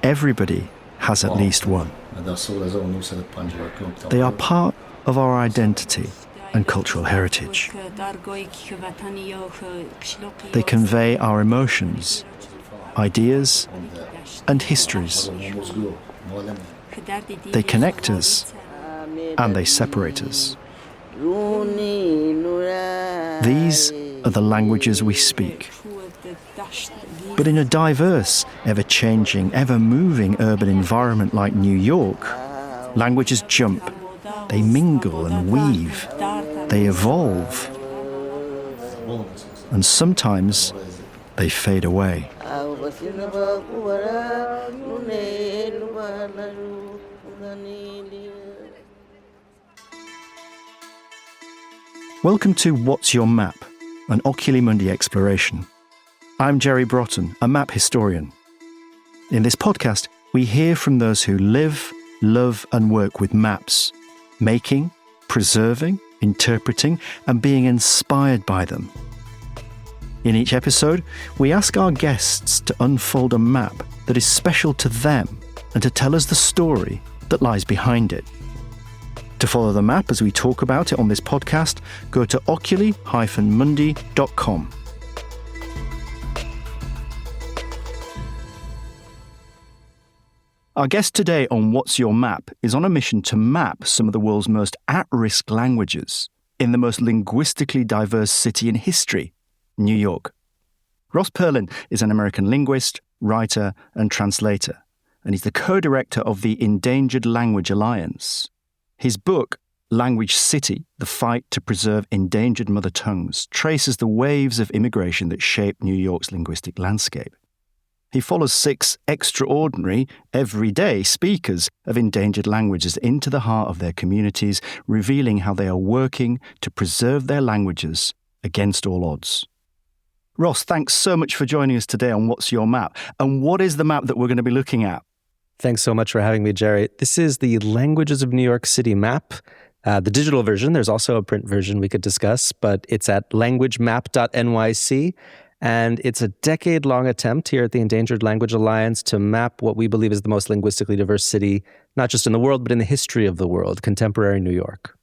Everybody has at least one. They are part of our identity and cultural heritage. They convey our emotions, ideas, and histories. They connect us and they separate us. These are the languages we speak. But in a diverse, ever-changing, ever-moving urban environment like New York, languages jump, they mingle and weave, they evolve, and sometimes they fade away. Welcome to What's Your Map? An Oculi Mundi exploration. I'm Jerry Broughton, a map historian. In this podcast, we hear from those who live, love, and work with maps, making, preserving, interpreting, and being inspired by them. In each episode, we ask our guests to unfold a map that is special to them and to tell us the story that lies behind it. To follow the map as we talk about it on this podcast, go to oculi-mundi.com. Our guest today on What's Your Map is on a mission to map some of the world's most at-risk languages in the most linguistically diverse city in history, New York. Ross Perlin is an American linguist, writer, and translator, and he's the co-director of the Endangered Language Alliance. His book, Language City, The Fight to Preserve Endangered Mother Tongues, traces the waves of immigration that shaped New York's linguistic landscape. He follows 6 extraordinary, everyday speakers of endangered languages into the heart of their communities, revealing how they are working to preserve their languages against all odds. Ross, thanks so much for joining us today on What's Your Map? And what is the map that we're going to be looking at? Thanks so much for having me, Jerry. This is the Languages of New York City map, the digital version. There's also a print version we could discuss, but it's at languagemap.nyc. And it's a decade-long attempt here at the Endangered Language Alliance to map what we believe is the most linguistically diverse city, not just in the world, but in the history of the world, contemporary New York.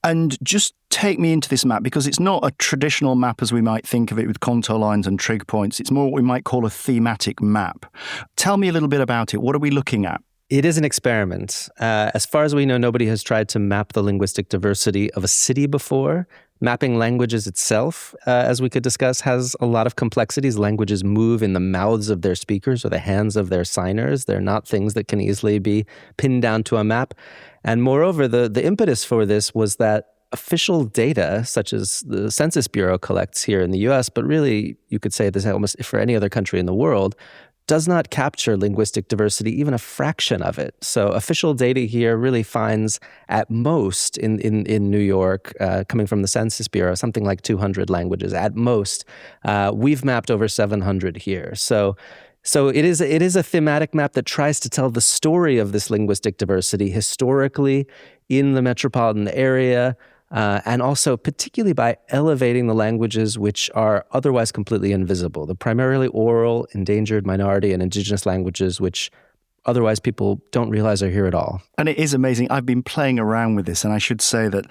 And just take me into this map, because it's not a traditional map as we might think of it with contour lines and trig points. It's more what we might call a thematic map. Tell me a little bit about it. What are we looking at? It is an experiment. As far as we know, nobody has tried to map the linguistic diversity of a city before. Mapping languages itself, as we could discuss, has a lot of complexities. Languages move in the mouths of their speakers or the hands of their signers. They're not things that can easily be pinned down to a map. And moreover, the impetus for this was that official data, such as the Census Bureau collects here in the U.S., but really you could say this almost for any other country in the world, does not capture linguistic diversity, even a fraction of it. So official data here really finds at most in New York, coming from the Census Bureau, something like 200 languages at most. We've mapped over 700 here. So it is a thematic map that tries to tell the story of this linguistic diversity historically in the metropolitan area, and also particularly by elevating the languages which are otherwise completely invisible, the primarily oral, endangered, minority, and indigenous languages which otherwise people don't realize are here at all. And it is amazing. I've been playing around with this, and I should say that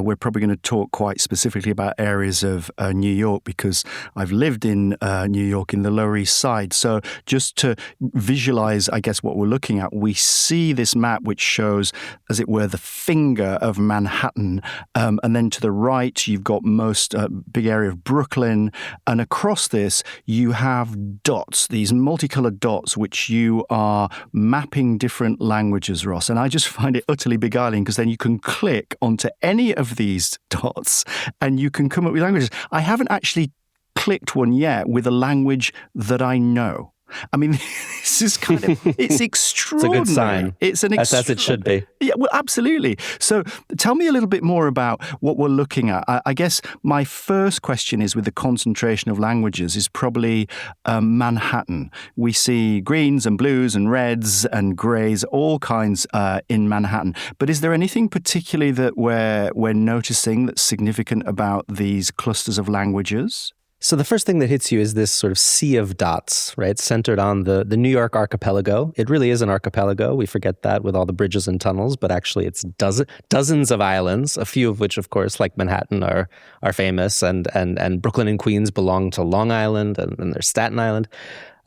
we're probably going to talk quite specifically about areas of New York, because I've lived in New York in the Lower East Side. So just to visualize, I guess, what we're looking at, we see this map which shows, as it were, the finger of Manhattan. And then to the right, you've got most big area of Brooklyn. And across this, you have dots, these multicolored dots, which you are mapping different languages, Ross. And I just find it utterly beguiling, because then you can click onto any of these dots and you can come up with languages. I haven't actually clicked one yet with a language that I know. I mean, this is kind of, it's extraordinary. It's a good sign. It's an as it should be. Yeah, well, absolutely. So tell me a little bit more about what we're looking at. I guess my first question is, with the concentration of languages, is probably Manhattan. We see greens and blues and reds and greys, all kinds in Manhattan. But is there anything particularly that we're noticing that's significant about these clusters of languages? So the first thing that hits you is this sort of sea of dots, right? Centered on the New York archipelago. It really is an archipelago. We forget that with all the bridges and tunnels, but actually it's dozens of islands, a few of which, of course, like Manhattan, are famous, and Brooklyn and Queens belong to Long Island, and there's Staten Island.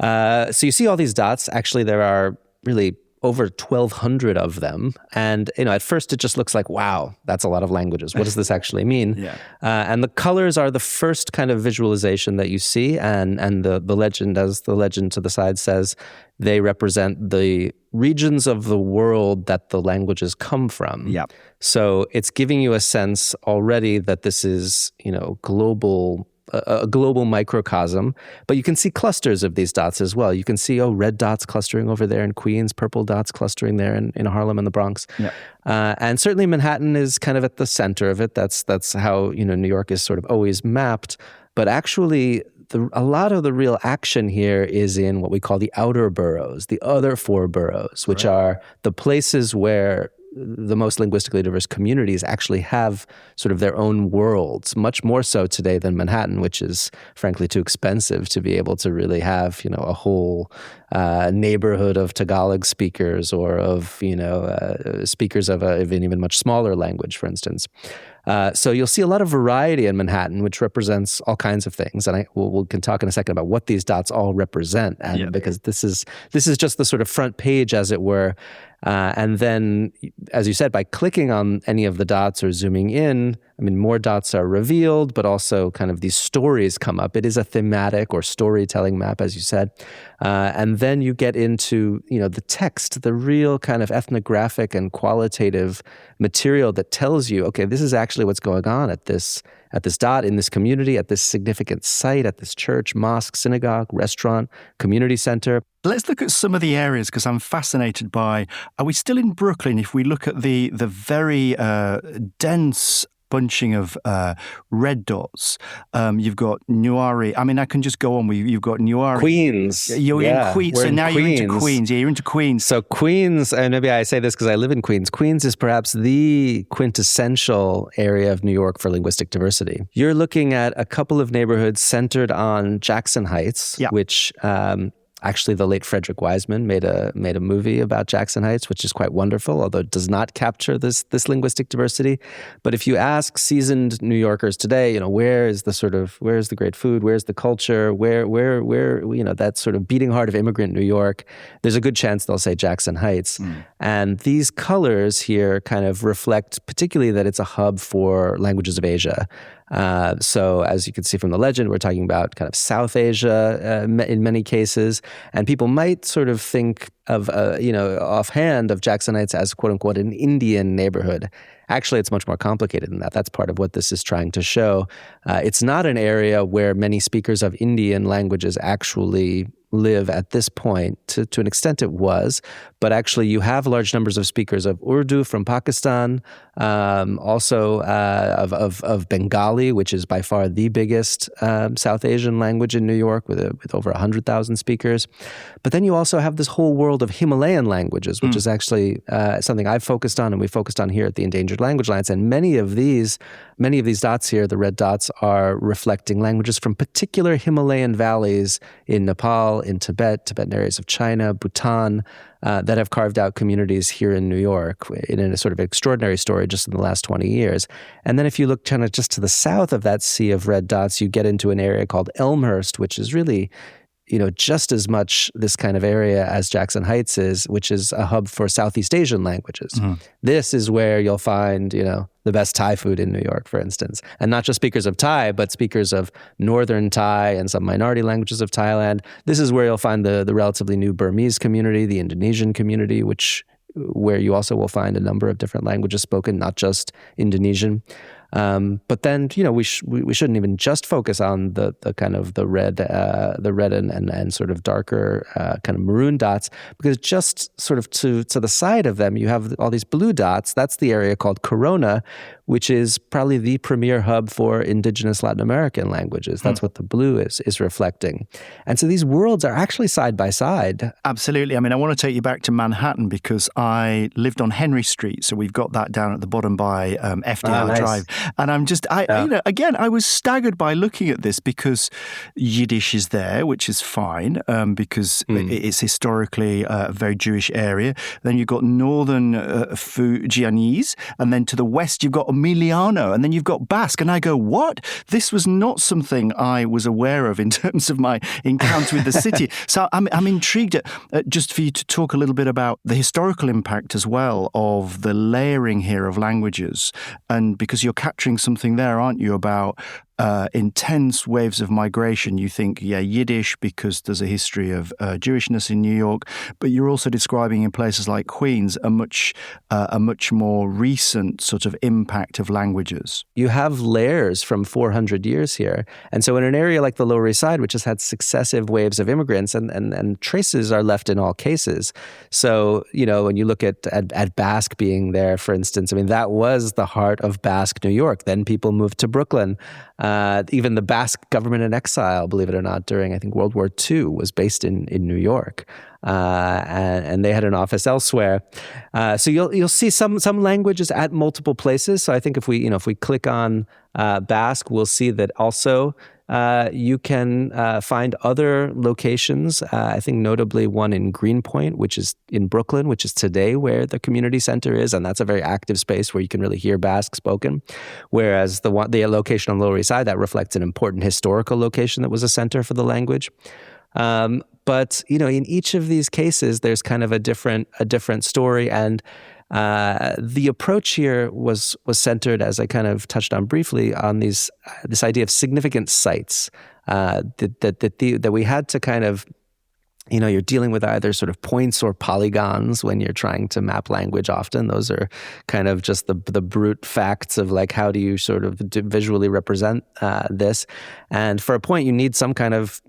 So you see all these dots. Actually, there are really over 1,200 of them. And, at first it just looks like, wow, that's a lot of languages. What does this actually mean? Yeah. And the colors are the first kind of visualization that you see. And the legend, as the legend to the side says, they represent the regions of the world that the languages come from. Yeah. So it's giving you a sense already that this is, a global microcosm, but you can see clusters of these dots as well. You can see, red dots clustering over there in Queens, purple dots clustering there in Harlem and the Bronx. Yeah. And certainly Manhattan is kind of at the center of it. That's how, New York is sort of always mapped. But actually, a lot of the real action here is in what we call the outer boroughs, the other 4 boroughs, which are the places where the most linguistically diverse communities actually have sort of their own worlds, much more so today than Manhattan, which is frankly too expensive to be able to really have, a whole neighborhood of Tagalog speakers or of, speakers of an even much smaller language, for instance. So you'll see a lot of variety in Manhattan, which represents all kinds of things. And we can talk in a second about what these dots all represent, and because this is just the sort of front page, as it were. And then, as you said, by clicking on any of the dots or zooming in, more dots are revealed, but also kind of these stories come up. It is a thematic or storytelling map, as you said. And then you get into, the text, the real kind of ethnographic and qualitative material that tells you, okay, this is actually what's going on at this dot, in this community, at this significant site, at this church, mosque, synagogue, restaurant, community center. Let's look at some of the areas, because I'm fascinated by, are we still in Brooklyn? If we look at the very dense bunching of red dots, you've got Nuari. I can just go on. You've got Nuari. Queens. You're in Queens. So now you're into Queens. Yeah, you're into Queens. So Queens, and maybe I say this because I live in Queens. Queens is perhaps the quintessential area of New York for linguistic diversity. You're looking at a couple of neighborhoods centered on Jackson Heights, which actually the late Frederick Wiseman made a movie about Jackson Heights, which is quite wonderful, although it does not capture this linguistic diversity. But if you ask seasoned New Yorkers today, where's the great food, where's the culture, where that sort of beating heart of immigrant New York, there's a good chance they'll say Jackson Heights. And these colors here kind of reflect particularly that it's a hub for languages of Asia. So as you can see from the legend, we're talking about kind of South Asia in many cases, and people might sort of think of, offhand of Jackson Heights as quote unquote an Indian neighborhood. Actually, it's much more complicated than that. That's part of what this is trying to show. It's not an area where many speakers of Indian languages actually live at this point. To an extent it was, but actually you have large numbers of speakers of Urdu from Pakistan, also of Bengali, which is by far the biggest South Asian language in New York with over 100,000 speakers. But then you also have this whole world of Himalayan languages, which is actually something I've focused on and we focused on here at the Endangered Language Alliance. And many of these dots here, the red dots, are reflecting languages from particular Himalayan valleys in Nepal, in Tibetan areas of China, Bhutan, that have carved out communities here in New York in a sort of extraordinary story just in the last 20 years. And then if you look kind of just to the south of that sea of red dots, you get into an area called Elmhurst, which is really just as much this kind of area as Jackson Heights is, which is a hub for Southeast Asian languages. Mm-hmm. This is where you'll find, the best Thai food in New York, for instance. And not just speakers of Thai, but speakers of Northern Thai and some minority languages of Thailand. This is where you'll find the relatively new Burmese community, the Indonesian community, where you also will find a number of different languages spoken, not just Indonesian. But then, we shouldn't even just focus on the kind of the red and sort of darker kind of maroon dots, because just sort of to the side of them, you have all these blue dots. That's the area called Corona, which is probably the premier hub for indigenous Latin American languages. That's what the blue is reflecting. And so these worlds are actually side by side. Absolutely. I mean, I want to take you back to Manhattan because I lived on Henry Street. So we've got that down at the bottom by FDR Drive. And I was staggered by looking at this because Yiddish is there, which is fine because it's historically a very Jewish area. Then you've got northern Fujianese, and then to the west you've got Emiliano, and then you've got Basque. And I go, what? This was not something I was aware of in terms of my encounter with the city. So I'm intrigued just for you to talk a little bit about the historical impact as well of the layering here of languages. And because you're capturing something there, aren't you, about intense waves of migration. You think, Yiddish, because there's a history of Jewishness in New York, but you're also describing in places like Queens a much more recent sort of impact of languages. You have layers from 400 years here. And so in an area like the Lower East Side, which has had successive waves of immigrants, and traces are left in all cases. So, when you look at Basque being there, for instance, I mean, that was the heart of Basque New York. Then people moved to Brooklyn. Even the Basque government in exile, believe it or not, during, I think, World War II was based in New York. And they had an office elsewhere. So you'll see some languages at multiple places. So I think if we click on Basque, we'll see that also you can find other locations. I think notably one in Greenpoint, which is in Brooklyn, which is today where the community center is, and that's a very active space where you can really hear Basque spoken. Whereas the location on the Lower East Side, that reflects an important historical location that was a center for the language. But in each of these cases, there's kind of a different story, and the approach here was centered, as I kind of touched on briefly, on this idea of significant sites that we had to kind of. You're dealing with either sort of points or polygons when you're trying to map language often. Those are kind of just the brute facts of like, how do you sort of visually represent this? And for a point, you need some kind of,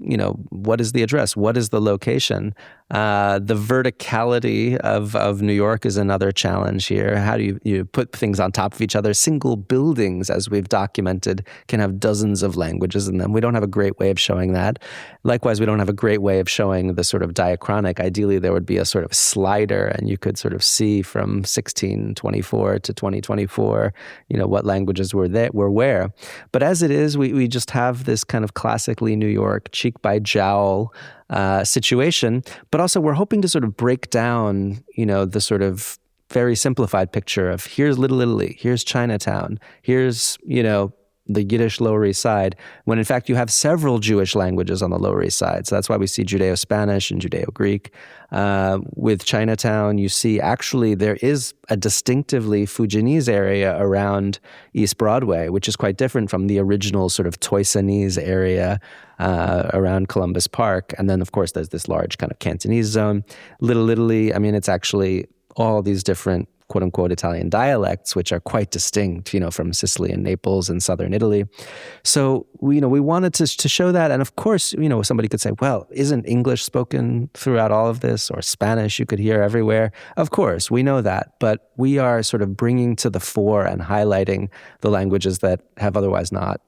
what is the address? What is the location? The verticality of New York is another challenge here. How do you put things on top of each other? Single buildings, as we've documented, can have dozens of languages in them. We don't have a great way of showing that. Likewise, we don't have a great way of showing the sort of diachronic. Ideally, there would be a sort of slider, and you could sort of see from 1624 to 2024, what languages were where. But as it is, we just have this kind of classically New York cheek by jowl situation, but also we're hoping to sort of break down, the sort of very simplified picture of here's Little Italy, here's Chinatown, here's, the Yiddish Lower East Side, when in fact you have several Jewish languages on the Lower East Side. So that's why we see Judeo-Spanish and Judeo-Greek. With Chinatown, you see actually there is a distinctively Fujianese area around East Broadway, which is quite different from the original sort of Toisanese area around Columbus Park. And then, of course, there's this large kind of Cantonese zone. Little Italy, I mean, it's actually all these different quote-unquote Italian dialects, which are quite distinct, from Sicily and Naples and southern Italy. So, we wanted to show that. And of course, somebody could say, well, isn't English spoken throughout all of this, or Spanish you could hear everywhere? Of course, we know that. But we are sort of bringing to the fore and highlighting the languages that have otherwise not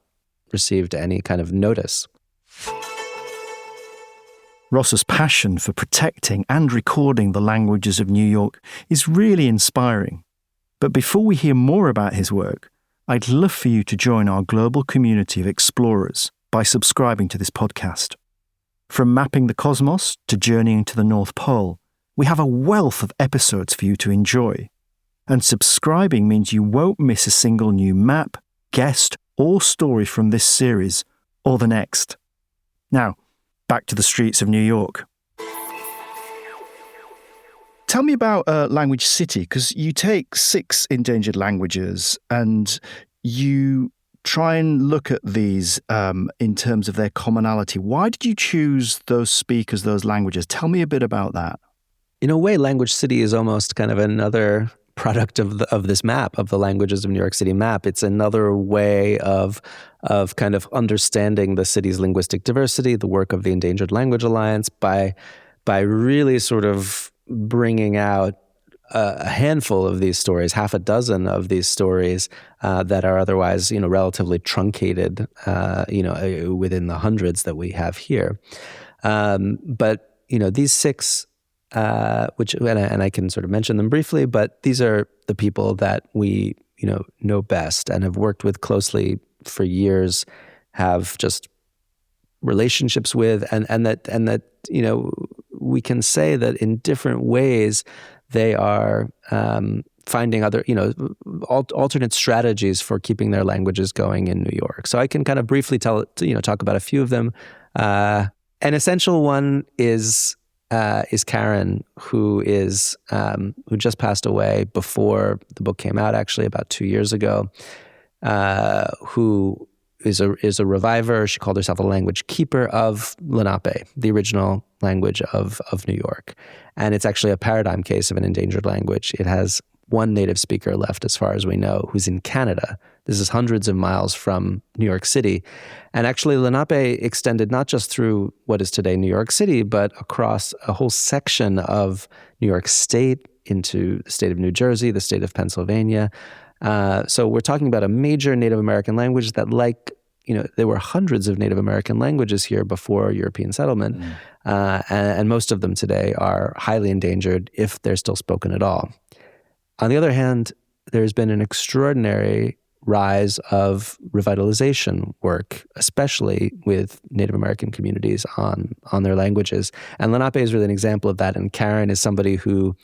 received any kind of notice. Ross's passion for protecting and recording the languages of New York is really inspiring. But before we hear more about his work, I'd love for you to join our global community of explorers by subscribing to this podcast. From mapping the cosmos to journeying to the North Pole, we have a wealth of episodes for you to enjoy. And subscribing means you won't miss a single new map, guest, or story from this series or the next. Now, back to the streets of New York. Tell me about Language City, because you take 6 endangered languages and you try and look at these in terms of their commonality. Why did you choose those speakers, those languages? Tell me a bit about that. In a way, Language City is almost kind of another product of this map, of the Languages of New York City map. It's another way of kind of understanding the city's linguistic diversity, the work of the Endangered Language Alliance, by really sort of bringing out a handful of these stories, half a dozen of these stories that are otherwise, relatively truncated, within the hundreds that we have here. But these six, which and I can sort of mention them briefly, but these are the people that we know best and have worked with closely for years, have just relationships with, and that we can say that in different ways they are finding other alternate strategies for keeping their languages going in New York. So I can kind of briefly talk about a few of them. An essential one is Karen, who just passed away before the book came out, actually about 2 years ago, who is a reviver. She called herself a language keeper of Lenape, the original language of New York. And it's actually a paradigm case of an endangered language. It has one native speaker left, as far as we know, who's in Canada. This is hundreds of miles from New York City. And actually, Lenape extended not just through what is today New York City, but across a whole section of New York State into the state of New Jersey, the state of Pennsylvania. So we're talking about a major Native American language that, there were hundreds of Native American languages here before European settlement. And most of them today are highly endangered if they're still spoken at all. On the other hand, there's been an extraordinary rise of revitalization work, especially with Native American communities on their languages. And Lenape is really an example of that. And Karen is somebody who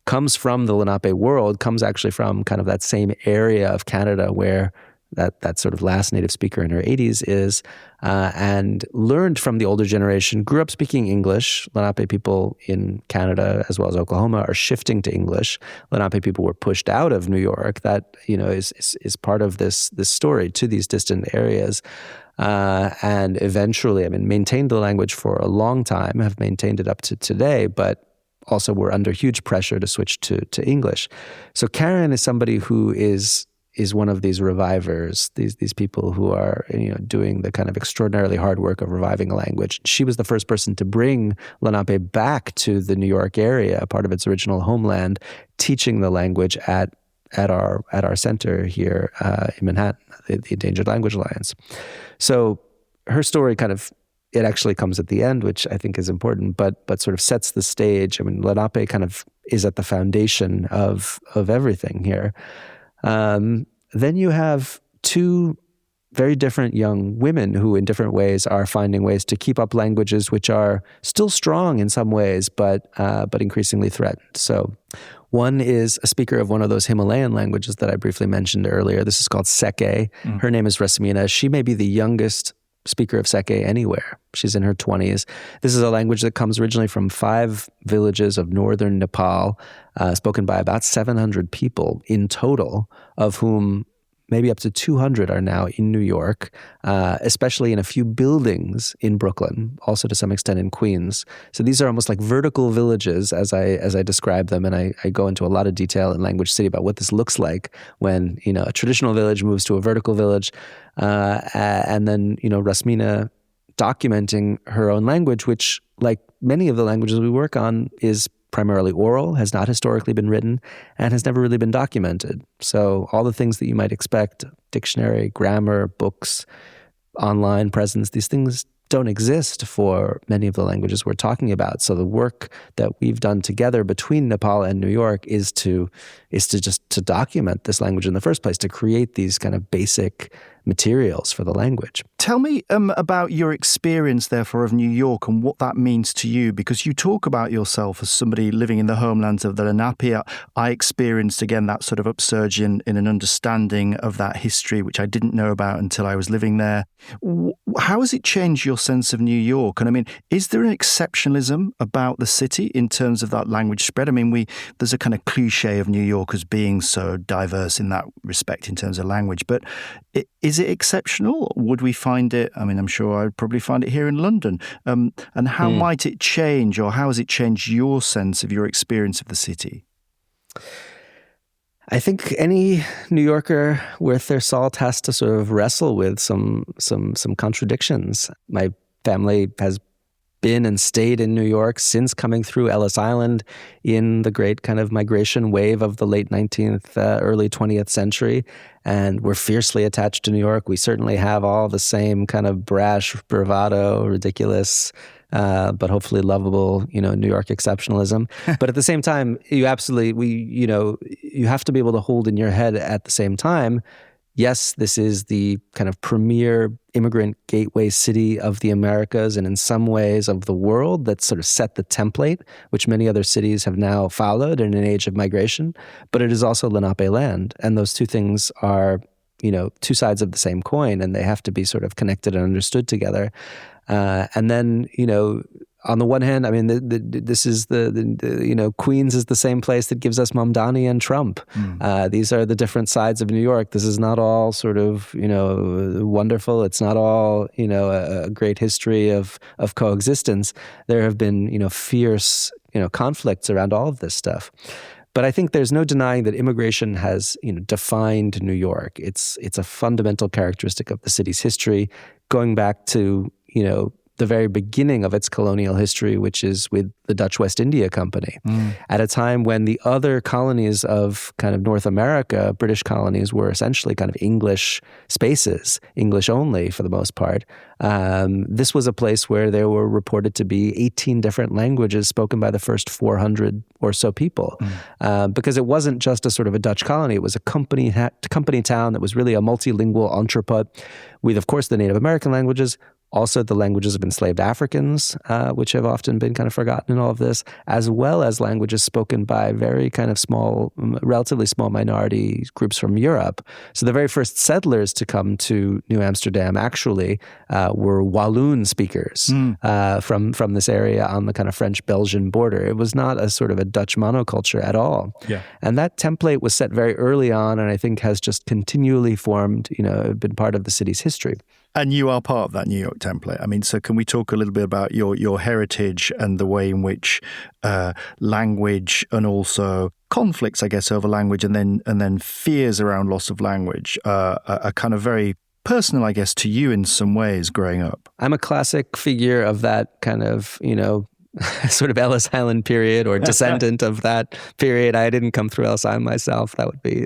comes from the Lenape world, comes actually from kind of that same area of Canada where that sort of last native speaker in her 80s is, and learned from the older generation, grew up speaking English. Lenape people in Canada, as well as Oklahoma, are shifting to English. Lenape people were pushed out of New York. That, is part of this story to these distant areas. And eventually, maintained the language for a long time, have maintained it up to today, but also were under huge pressure to switch to English. So Karen is somebody who is one of these revivers, these people who are doing the kind of extraordinarily hard work of reviving a language. She was the first person to bring Lenape back to the New York area, part of its original homeland, teaching the language at our center here in Manhattan, the Endangered Language Alliance. So her story it actually comes at the end, which I think is important, but sort of sets the stage. Lenape kind of is at the foundation of everything here. Then you have two very different young women who in different ways are finding ways to keep up languages which are still strong in some ways, but increasingly threatened. So one is a speaker of one of those Himalayan languages that I briefly mentioned earlier. This is called Seke. Her name is Rasmina. She may be the youngest speaker of Seke anywhere. She's in her 20s. This is a language that comes originally from 5 villages of northern Nepal, spoken by about 700 people in total, of whom maybe up to 200 are now in New York, especially in a few buildings in Brooklyn, also to some extent in Queens. So these are almost like vertical villages as I describe them, and I go into a lot of detail in Language City about what this looks like when a traditional village moves to a vertical village, and then Rasmina documenting her own language, which, like many of the languages we work on, is primarily oral, has not historically been written, and has never really been documented. So all the things that you might expect, dictionary, grammar, books, online presence, these things don't exist for many of the languages we're talking about. So the work that we've done together between Nepal and New York is to document this language in the first place, to create these kind of basic materials for the language. Tell me about your experience, therefore, of New York and what that means to you, because you talk about yourself as somebody living in the homelands of the Lenape. I experienced, again, that sort of upsurge in an understanding of that history, which I didn't know about until I was living there. How has it changed your sense of New York? And is there an exceptionalism about the city in terms of that language spread? There's a kind of cliche of New York as being so diverse in that respect in terms of language, but is it exceptional? Would we find it? I'm sure I'd probably find it here in London. And how might it change, or how has it changed your sense of your experience of the city? I think any New Yorker worth their salt has to sort of wrestle with some contradictions. My family has been and stayed in New York since coming through Ellis Island in the great kind of migration wave of the late 19th, early 20th century. And we're fiercely attached to New York. We certainly have all the same kind of brash, bravado, ridiculous, but hopefully lovable, New York exceptionalism. But at the same time, you have to be able to hold in your head at the same time, yes, this is the kind of premier immigrant gateway city of the Americas and in some ways of the world that sort of set the template, which many other cities have now followed in an age of migration. But it is also Lenape land. And those two things are, two sides of the same coin, and they have to be sort of connected and understood together. And then, on the one hand, I mean, this is Queens is the same place that gives us Mamdani and Trump. These are the different sides of New York. This is not all sort of, wonderful. It's not all, a great history of coexistence. There have been, fierce, conflicts around all of this stuff. But I think there's no denying that immigration has, defined New York. It's a fundamental characteristic of the city's history, going back to, the very beginning of its colonial history, which is with the Dutch West India Company, at a time when the other colonies of kind of North America, British colonies, were essentially kind of English spaces, English only for the most part. This was a place where there were reported to be 18 different languages spoken by the first 400 or so people, because it wasn't just a sort of a Dutch colony. It was a company town that was really a multilingual entrepot with, of course, the Native American languages, also the languages of enslaved Africans, which have often been kind of forgotten in all of this, as well as languages spoken by very kind of small, relatively small minority groups from Europe. So the very first settlers to come to New Amsterdam actually were Walloon speakers from this area on the kind of French-Belgian border. It was not a sort of a Dutch monoculture at all. Yeah. And that template was set very early on, and I think has just continually formed, been part of the city's history. And you are part of that New York template. I mean, so can we talk a little bit about your heritage and the way in which language and also conflicts, I guess, over language and then fears around loss of language are kind of very personal, I guess, to you in some ways growing up? I'm a classic figure of that kind of, sort of Ellis Island period or descendant of that period. I didn't come through Ellis Island myself. That would be.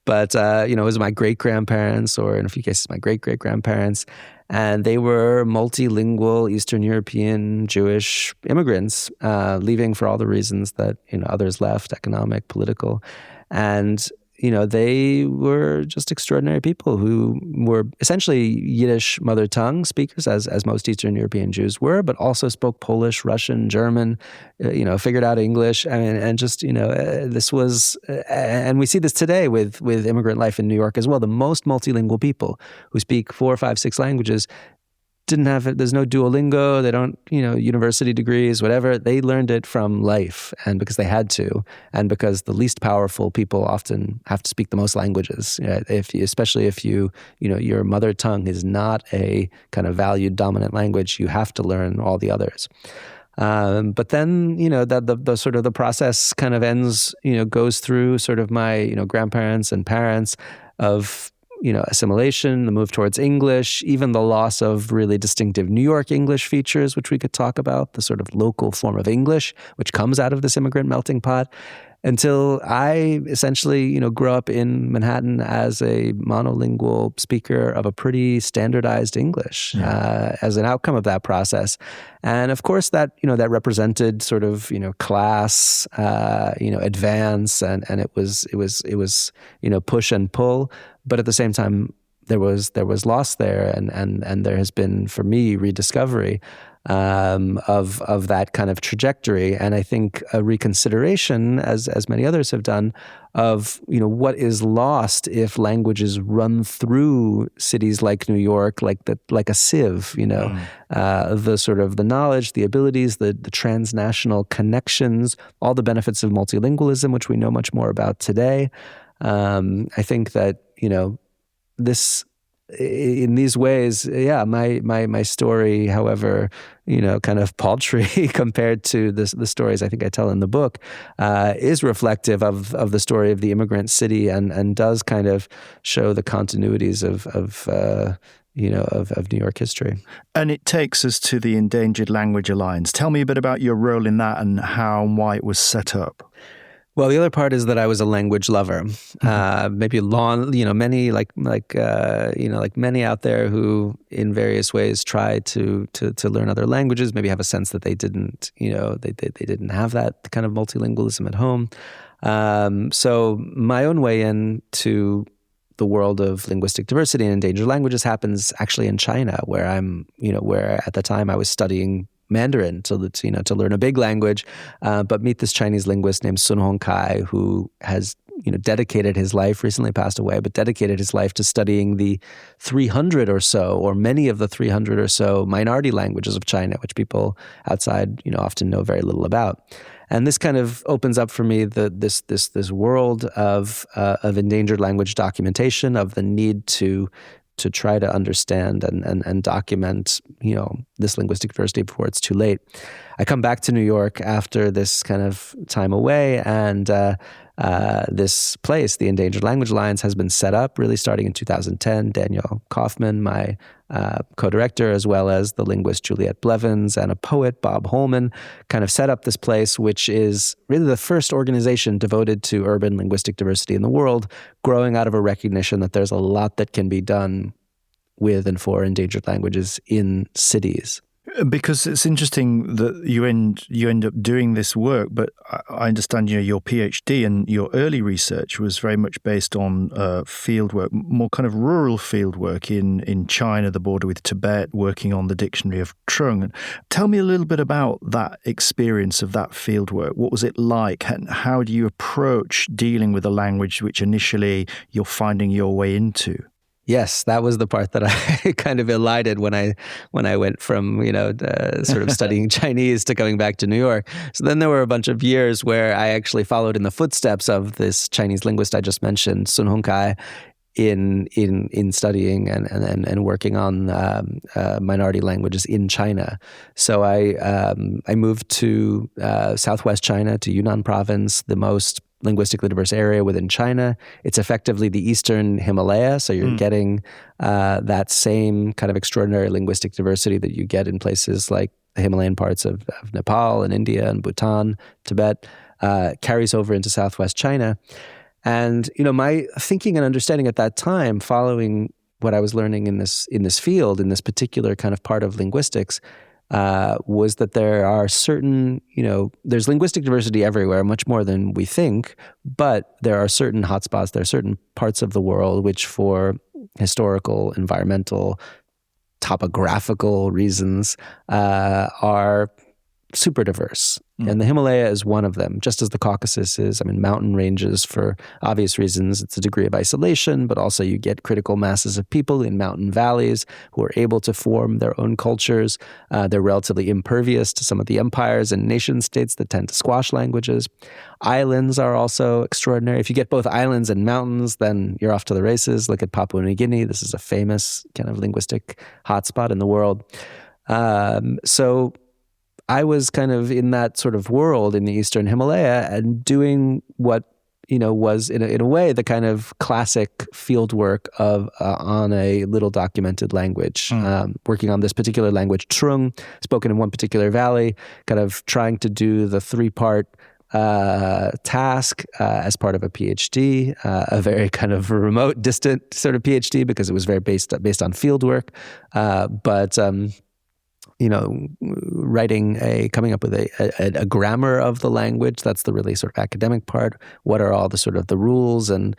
But it was my great-grandparents, or in a few cases, my great-great-grandparents, and they were multilingual Eastern European Jewish immigrants, leaving for all the reasons that others left, economic, political, and they were just extraordinary people who were essentially Yiddish mother tongue speakers, as most Eastern European Jews were, but also spoke Polish, Russian, German, figured out English. I mean, and just, this was, and we see this today with immigrant life in New York as well. The most multilingual people who speak 4, 5, 6 languages didn't have it. There's no Duolingo. They don't, university degrees, whatever. They learned it from life, and because they had to, and because the least powerful people often have to speak the most languages. Especially if your mother tongue is not a kind of valued dominant language, you have to learn all the others. But then, that the sort of the process kind of ends, goes through sort of my, grandparents and parents of assimilation, the move towards English, even the loss of really distinctive New York English features, which we could talk about, the sort of local form of English, which comes out of this immigrant melting pot, until I essentially, grew up in Manhattan as a monolingual speaker of a pretty standardized English as an outcome of that process. And of course that, that represented sort of, class, advance, and it was, push and pull. But at the same time, there was loss there, and there has been, for me, rediscovery of that kind of trajectory, and I think a reconsideration, as many others have done, of what is lost if languages run through cities like New York like a sieve. The sort of the knowledge, the abilities, the transnational connections, all the benefits of multilingualism, which we know much more about today. I think that this. In these ways, my story, however, kind of paltry compared to the stories I think I tell in the book, is reflective of the story of the immigrant city and does kind of show the continuities of of New York history. And it takes us to the Endangered Language Alliance. Tell me a bit about your role in that and how and why it was set up. Well, the other part is that I was a language lover. Maybe many like many out there who, in various ways, try to learn other languages. Maybe have a sense that they didn't, they didn't have that kind of multilingualism at home. So my own way into the world of linguistic diversity and endangered languages happens actually in China, where where at the time I was studying Mandarin to learn a big language, but meet this Chinese linguist named Sun Hongkai, who has dedicated his life, recently passed away, but dedicated his life to studying the 300 or so, or many of the 300 or so minority languages of China, which people outside often know very little about. And this kind of opens up for me this world of endangered language documentation, of the need to try to understand and document, this linguistic diversity before it's too late. I come back to New York after this kind of time away, and this place, the Endangered Language Alliance, has been set up really starting in 2010. Daniel Kaufman, my co-director, as well as the linguist Juliette Blevins and a poet, Bob Holman, kind of set up this place, which is really the first organization devoted to urban linguistic diversity in the world, growing out of a recognition that there's a lot that can be done with and for endangered languages in cities. Because it's interesting that you end up doing this work, but I understand your PhD and your early research was very much based on field work, more kind of rural field work in China, the border with Tibet, working on the dictionary of Trung. Tell me a little bit about that experience of that field work. What was it like, and how do you approach dealing with a language which initially you're finding your way into? Yes, that was the part that I kind of elided when I went from sort of studying Chinese to coming back to New York. So then there were a bunch of years where I actually followed in the footsteps of this Chinese linguist I just mentioned, Sun Hongkai, in studying and working on minority languages in China. So I moved to southwest China, to Yunnan province, the most linguistically diverse area within China. It's effectively the Eastern Himalayas, so you're getting that same kind of extraordinary linguistic diversity that you get in places like the Himalayan parts of Nepal and India and Bhutan, Tibet, carries over into southwest China. And my thinking and understanding at that time, following what I was learning in this field, in this particular kind of part of linguistics, was that there are certain, there's linguistic diversity everywhere, much more than we think, but there are certain hotspots, there are certain parts of the world which, for historical, environmental, topographical reasons, are super diverse. And the Himalaya is one of them, just as the Caucasus is. I mean, mountain ranges, for obvious reasons, it's a degree of isolation, but also you get critical masses of people in mountain valleys who are able to form their own cultures. They're relatively impervious to some of the empires and nation states that tend to squash languages. Islands are also extraordinary. If you get both islands and mountains, then you're off to the races. Look at Papua New Guinea. This is a famous kind of linguistic hotspot in the world. So I was kind of in that sort of world in the Eastern Himalaya and doing what, was in a way the kind of classic field work of on a little documented language, working on this particular language, Trung, spoken in one particular valley, kind of trying to do the three-part task as part of a PhD, a very kind of remote, distant sort of PhD because it was very based on field work, but coming up with a grammar of the language. That's the really sort of academic part. What are all the sort of the rules and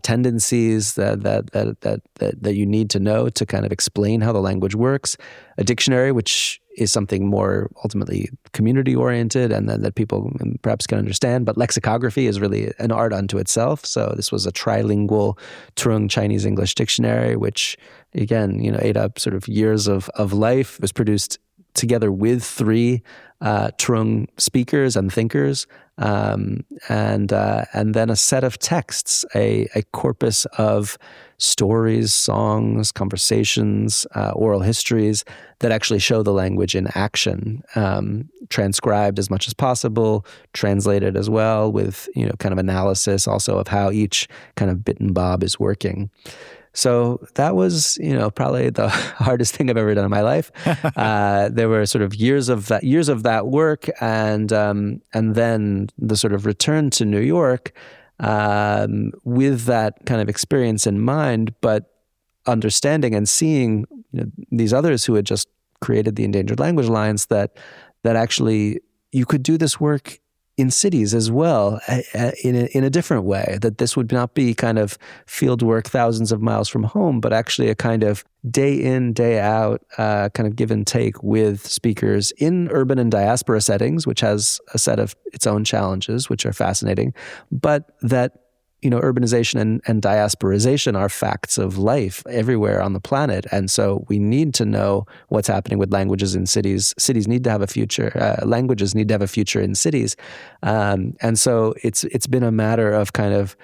tendencies that you need to know to kind of explain how the language works? A dictionary, which is something more ultimately community-oriented and that people perhaps can understand. But lexicography is really an art unto itself. So this was a trilingual Trung Chinese-English dictionary, which, again, ate up sort of years of life. It was produced together with three Trung speakers and thinkers, and then a set of texts, a corpus of stories, songs, conversations, oral histories that actually show the language in action, transcribed as much as possible, translated as well with kind of analysis also of how each kind of bit and bob is working. So that was, probably the hardest thing I've ever done in my life. There were sort of years of that work, and then the sort of return to New York with that kind of experience in mind, but understanding and seeing these others who had just created the Endangered Language Alliance that actually you could do this work in cities as well, in a different way, that this would not be kind of field work thousands of miles from home, but actually a kind of day in, day out kind of give and take with speakers in urban and diaspora settings, which has a set of its own challenges, which are fascinating, but that urbanization and diasporization are facts of life everywhere on the planet. And so we need to know what's happening with languages in cities. Cities need to have a future. Languages need to have a future in cities. And so it's been a matter of kind of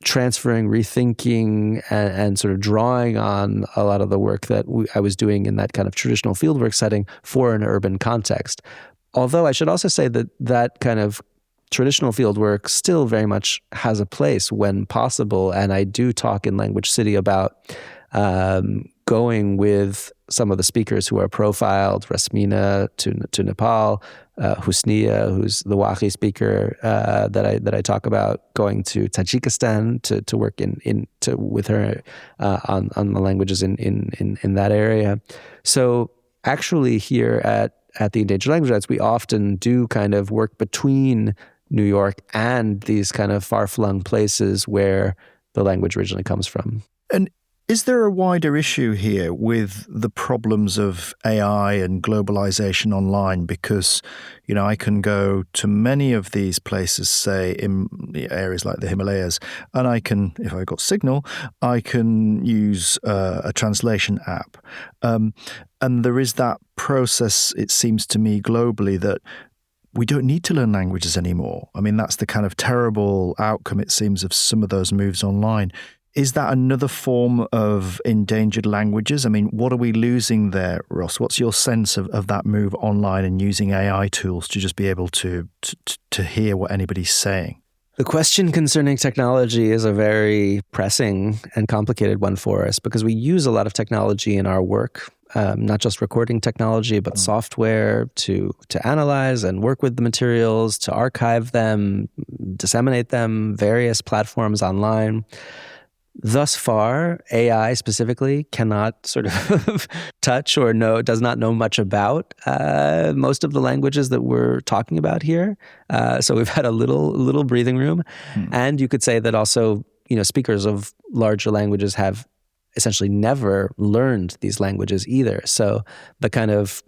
transferring, rethinking, and sort of drawing on a lot of the work that I was doing in that kind of traditional fieldwork setting for an urban context. Although I should also say that kind of traditional fieldwork still very much has a place when possible. And I do talk in Language City about going with some of the speakers who are profiled, Rasmina to Nepal, Husniya, who's the Wakhi speaker that I talk about, going to Tajikistan to work with her on the languages in that area. So actually here at the Endangered Language Alliance, we often do kind of work between New York and these kind of far-flung places where the language originally comes from. And is there a wider issue here with the problems of AI and globalization online? Because, I can go to many of these places, say in areas like the Himalayas, and I can, if I've got signal, I can use a translation app. And there is that process, it seems to me, globally, that we don't need to learn languages anymore. I mean, that's the kind of terrible outcome, it seems, of some of those moves online. Is that another form of endangered languages? I mean, what are we losing there, Ross? What's your sense of that move online and using AI tools to just be able to hear what anybody's saying? The question concerning technology is a very pressing and complicated one for us because we use a lot of technology in our work. Not just recording technology, but software to analyze and work with the materials, to archive them, disseminate them, various platforms online. Thus far, AI specifically cannot sort of touch or does not know much about most of the languages that we're talking about here. So we've had a little breathing room. And you could say that also, speakers of larger languages have essentially never learned these languages either. So the kind of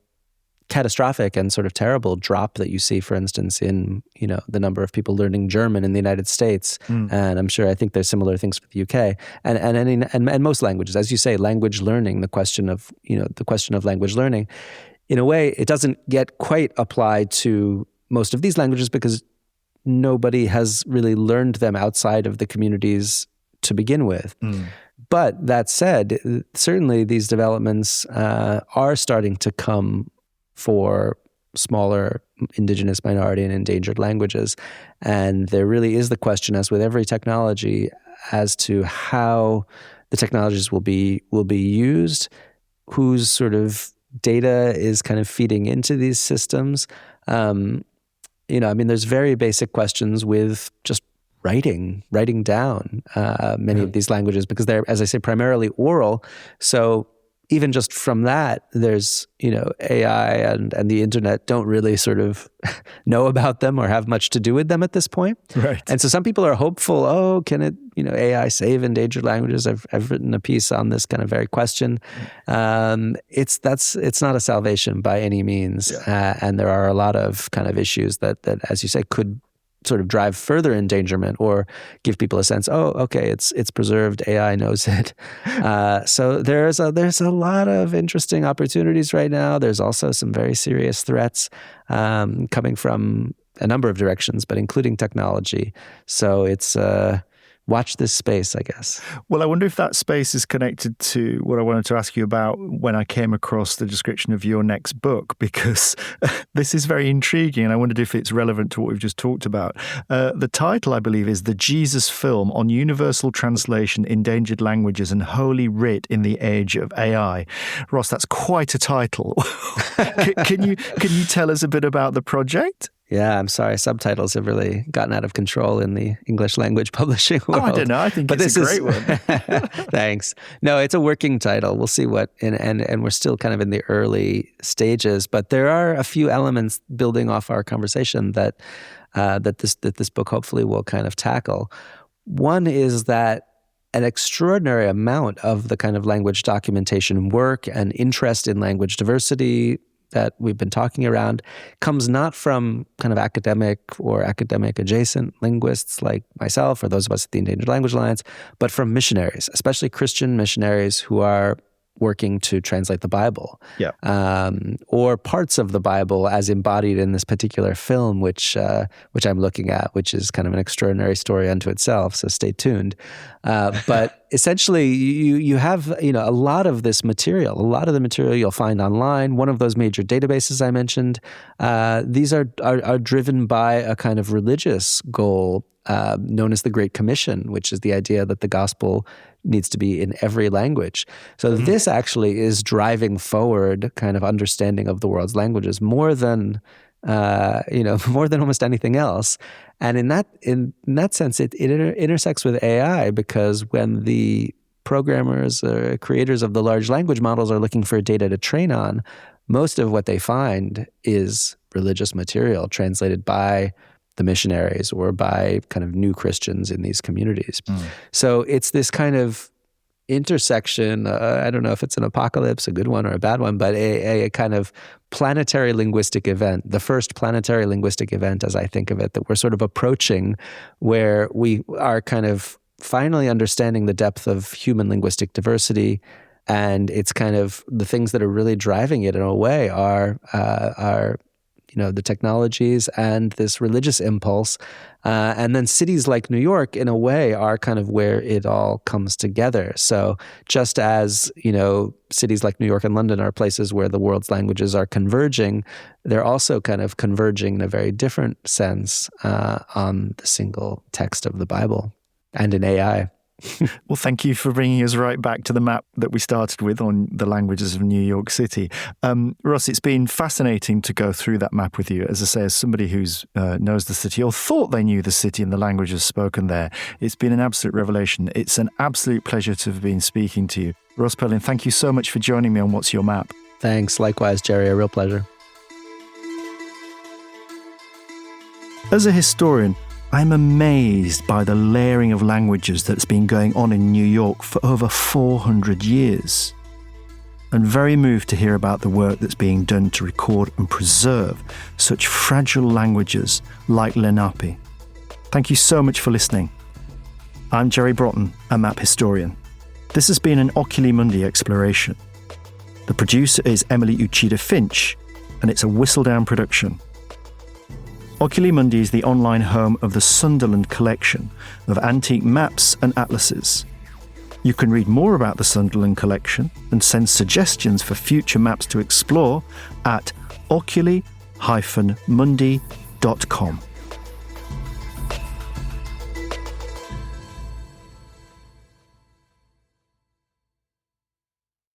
catastrophic and sort of terrible drop that you see, for instance, in the number of people learning German in the United States, and I think there's similar things for the UK, and most languages, as you say, language learning. The question of language learning, in a way, it doesn't get quite applied to most of these languages because nobody has really learned them outside of the communities to begin with. But that said, certainly these developments are starting to come for smaller Indigenous, minority, and endangered languages. And there really is the question, as with every technology, as to how the technologies will be used, whose sort of data is kind of feeding into these systems. There's very basic questions with just writing down many of these languages because they're, as I say, primarily oral. So even just from that, there's, AI and the internet don't really sort of know about them or have much to do with them at this point. Right. And so some people are hopeful, can it, AI save endangered languages? I've written a piece on this kind of very question. It's not a salvation by any means. Yeah. And there are a lot of kind of issues that, as you say, could sort of drive further endangerment or give people a sense, it's preserved, AI knows it. So there's a lot of interesting opportunities right now. There's also some very serious threats coming from a number of directions, but including technology. So it's watch this space, I guess. Well, I wonder if that space is connected to what I wanted to ask you about when I came across the description of your next book, because this is very intriguing, and I wondered if it's relevant to what we've just talked about. The title, I believe, is The Jesus Film on Universal Translation, Endangered Languages and Holy Writ in the Age of AI. Ross, that's quite a title. Can you tell us a bit about the project? Yeah, I'm sorry. Subtitles have really gotten out of control in the English language publishing world. Oh, I don't know. I think it's a great one. Thanks. No, it's a working title. We'll see what, and we're still kind of in the early stages, but there are a few elements building off our conversation that this book hopefully will kind of tackle. One is that an extraordinary amount of the kind of language documentation work and interest in language diversity that we've been talking around comes not from kind of academic or academic adjacent linguists like myself or those of us at the Endangered Language Alliance, but from missionaries, especially Christian missionaries who are working to translate the Bible, or parts of the Bible as embodied in this particular film, which I'm looking at, which is kind of an extraordinary story unto itself. So stay tuned. But essentially, you have a lot of this material. A lot of the material you'll find online. One of those major databases I mentioned. These are driven by a kind of religious goal known as the Great Commission, which is the idea that the gospel needs to be in every language. So this actually is driving forward kind of understanding of the world's languages more than almost anything else. And in that sense, it intersects with AI, because when the programmers or creators of the large language models are looking for data to train on, most of what they find is religious material translated by the missionaries or by kind of new Christians in these communities. So it's this kind of intersection. I don't know if it's an apocalypse, a good one or a bad one, but a kind of planetary linguistic event, the first planetary linguistic event, as I think of it, that we're sort of approaching, where we are kind of finally understanding the depth of human linguistic diversity. And it's kind of the things that are really driving it in a way are the technologies and this religious impulse. And then cities like New York, in a way, are kind of where it all comes together. So just as, cities like New York and London are places where the world's languages are converging, they're also kind of converging in a very different sense on the single text of the Bible and in AI. Well, thank you for bringing us right back to the map that we started with on the languages of New York City. Ross, it's been fascinating to go through that map with you. As I say, as somebody who knows the city or thought they knew the city and the languages spoken there, it's been an absolute revelation. It's an absolute pleasure to have been speaking to you. Ross Perlin, thank you so much for joining me on What's Your Map? Thanks. Likewise, Jerry. A real pleasure. As a historian, I'm amazed by the layering of languages that's been going on in New York for over 400 years, and very moved to hear about the work that's being done to record and preserve such fragile languages like Lenape. Thank you so much for listening. I'm Jerry Broughton, a map historian. This has been an Oculi Mundi exploration. The producer is Emily Uchida Finch, and it's a Whistledown production. Oculi Mundi is the online home of the Sunderland collection of antique maps and atlases. You can read more about the Sunderland collection and send suggestions for future maps to explore at oculi-mundi.com.